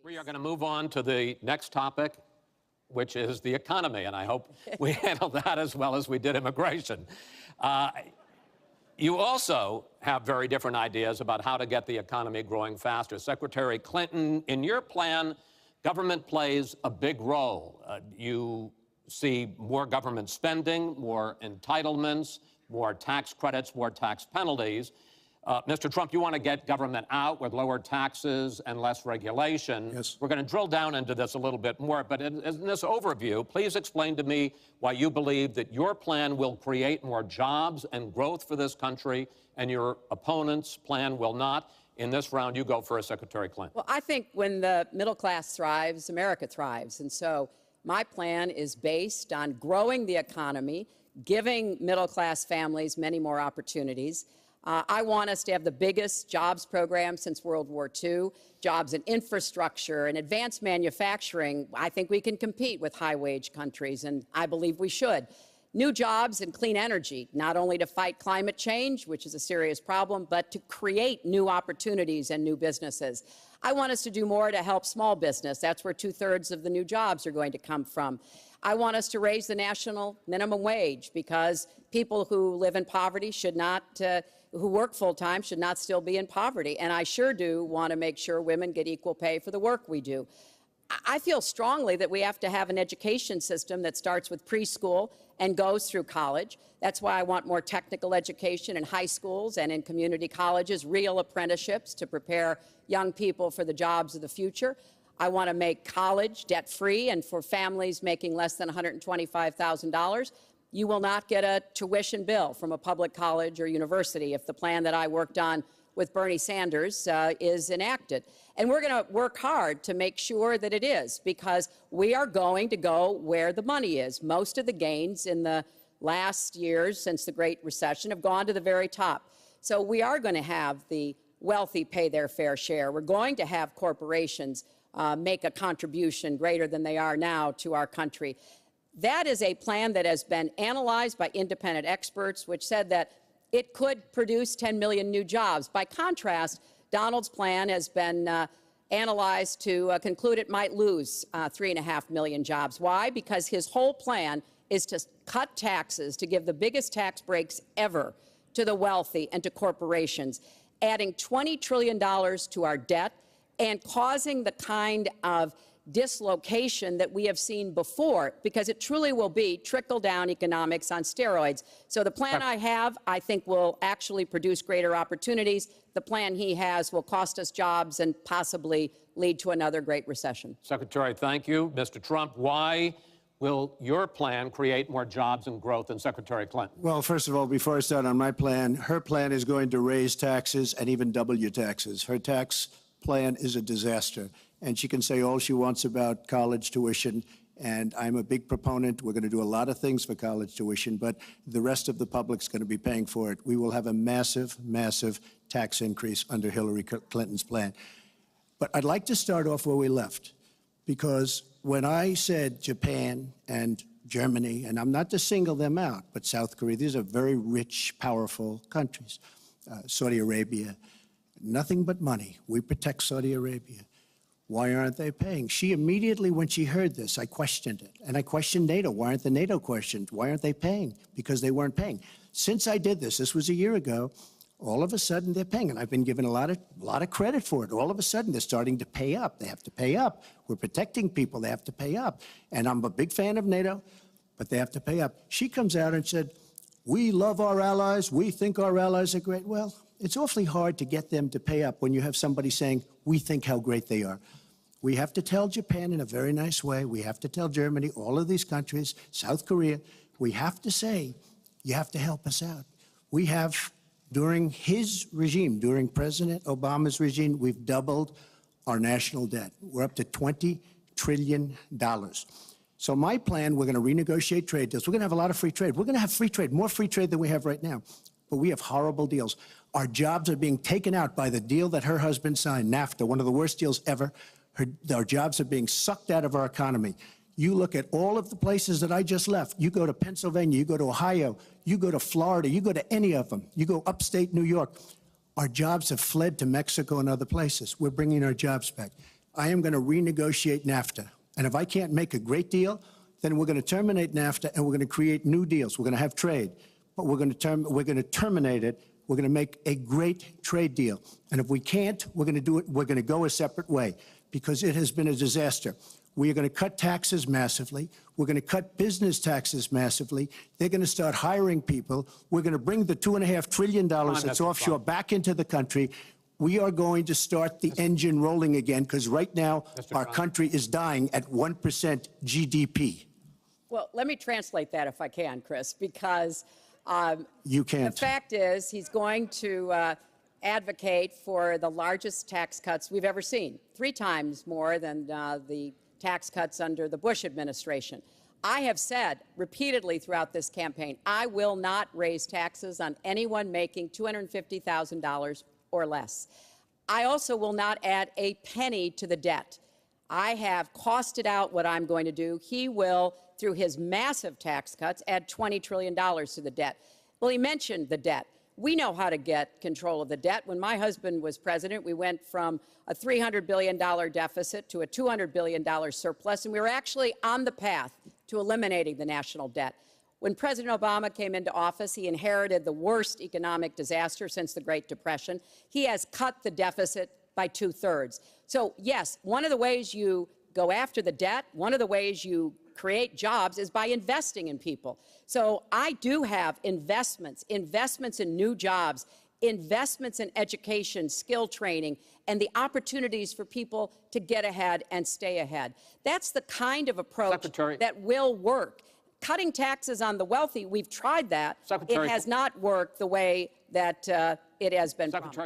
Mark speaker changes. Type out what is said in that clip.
Speaker 1: We are going to move on to the next topic, which is the economy, and I hope we handle that as well as we did immigration. You also have very different ideas about how to get the economy growing faster. Secretary Clinton, in your plan, government plays a big role. You see more government spending, more entitlements, more tax credits, more tax penalties. Mr. Trump, you want to get government out with lower taxes and less regulation.
Speaker 2: Yes.
Speaker 1: We're going to drill down into this a little bit more, but in this overview, please explain to me why you believe that your plan will create more jobs and growth for this country and your opponent's plan will not. In this round, you go first, Secretary Clinton.
Speaker 3: Well, I think when the middle class thrives, America thrives. And so my plan is based on growing the economy, giving middle class families many more opportunities. I want us to have the biggest jobs program since World War II, jobs in infrastructure and advanced manufacturing. I think we can compete with high-wage countries, and I believe we should. New jobs in clean energy, not only to fight climate change, which is a serious problem, but to create new opportunities and new businesses. I want us to do more to help small business. That's where 2/3 of the new jobs are going to come from. I want us to raise the national minimum wage because people who live in poverty should not, who work full-time should not still be in poverty. And I sure do want to make sure women get equal pay for the work we do. I feel strongly that we have to have an education system that starts with preschool and goes through college. That's why I want more technical education in high schools and in community colleges, real apprenticeships to prepare young people for the jobs of the future. I want to make college debt-free, and for families making less than $125,000, you will not get a tuition bill from a public college or university if the plan that I worked on with Bernie Sanders is enacted. And we're going to work hard to make sure that it is, because we are going to go where the money is. Most of the gains in the last years since the Great Recession have gone to the very top. So we are going to have the wealthy pay their fair share. We're going to have corporations make a contribution greater than they are now to our country. That is a plan that has been analyzed by independent experts, which said that it could produce 10 million new jobs. By contrast, Donald's plan has been analyzed to conclude it might lose 3.5 million jobs. Why? Because his whole plan is to cut taxes, to give the biggest tax breaks ever to the wealthy and to corporations, adding $20 trillion to our debt and causing the kind of dislocation that we have seen before, because it truly will be trickle-down economics on steroids. So the plan I have, I think, will actually produce greater opportunities. The plan he has will cost us jobs and possibly lead to another Great Recession.
Speaker 1: Secretary, thank you. Mr. Trump, why will your plan create more jobs and growth than Secretary Clinton?
Speaker 2: Well, first of all, before I start on my plan, her plan is going to raise taxes and even double your taxes. Her tax plan is a disaster. And she can say all she wants about college tuition, and I'm a big proponent. We're going to do a lot of things for college tuition, but the rest of the public's going to be paying for it. We will have a massive, massive tax increase under Hillary Clinton's plan. But I'd like to start off where we left, because when I said Japan and Germany, and I'm not to single them out, but South Korea, these are very rich, powerful countries. Saudi Arabia, nothing but money. We protect Saudi Arabia. Why aren't they paying? She immediately, when she heard this, I questioned it. And I questioned NATO. Why aren't the NATO questioned? Why aren't they paying? Because they weren't paying. Since I did this was a year ago, all of a sudden they're paying. And I've been given a lot of credit for it. All of a sudden they're starting to pay up. They have to pay up. We're protecting people. They have to pay up. And I'm a big fan of NATO, but they have to pay up. She comes out and said, we love our allies. We think our allies are great. Well, it's awfully hard to get them to pay up when you have somebody saying, we think how great they are. We have to tell Japan in a very nice way. We have to tell Germany, all of these countries, South Korea, we have to say, you have to help us out. We have, during his regime, during President Obama's regime, we've doubled our national debt. We're up to $20 trillion. So my plan, we're going to renegotiate trade deals. We're going to have a lot of free trade. We're going to have free trade, more free trade than we have right now. But we have horrible deals. Our jobs are being taken out by the deal that her husband signed, NAFTA, one of the worst deals ever. Our jobs are being sucked out of our economy. You look at all of the places that I just left. You go to Pennsylvania, you go to Ohio, you go to Florida, you go to any of them. You go upstate New York. Our jobs have fled to Mexico and other places. We're bringing our jobs back. I am going to renegotiate NAFTA. And if I can't make a great deal, then we're going to terminate NAFTA and we're going to create new deals. We're going to have trade, but we're going to terminate it. We're going to make a great trade deal. And if we can't, we're going to do it. We're going to go a separate way because it has been a disaster. We are going to cut taxes massively. We're going to cut business taxes massively. They're going to start hiring people. We're going to bring the $2.5 trillion that's offshore back into the country. We are going to start the engine rolling again because right now our country is dying at 1% GDP.
Speaker 3: Well, let me translate that if I can, Chris, because
Speaker 2: you can't.
Speaker 3: The fact is he's going to advocate for the largest tax cuts we've ever seen, 3 times more than the tax cuts under the Bush administration. I have said repeatedly throughout this campaign, I will not raise taxes on anyone making $250,000 or less. I also will not add a penny to the debt. I have costed out what I'm going to do. He will, through his massive tax cuts, add $20 trillion to the debt. Well, he mentioned the debt. We know how to get control of the debt. When my husband was president, we went from a $300 billion deficit to a $200 billion surplus, and we were actually on the path to eliminating the national debt. When President Obama came into office, he inherited the worst economic disaster since the Great Depression. He has cut the deficit by 2/3. So, yes, one of the ways you go after the debt, one of the ways you create jobs is by investing in people. So I do have investments in new jobs, investments in education, skill training, and the opportunities for people to get ahead and stay ahead. That's the kind of approach that will work. Cutting taxes on the wealthy, we've tried that. It has not worked the way that it has been promised.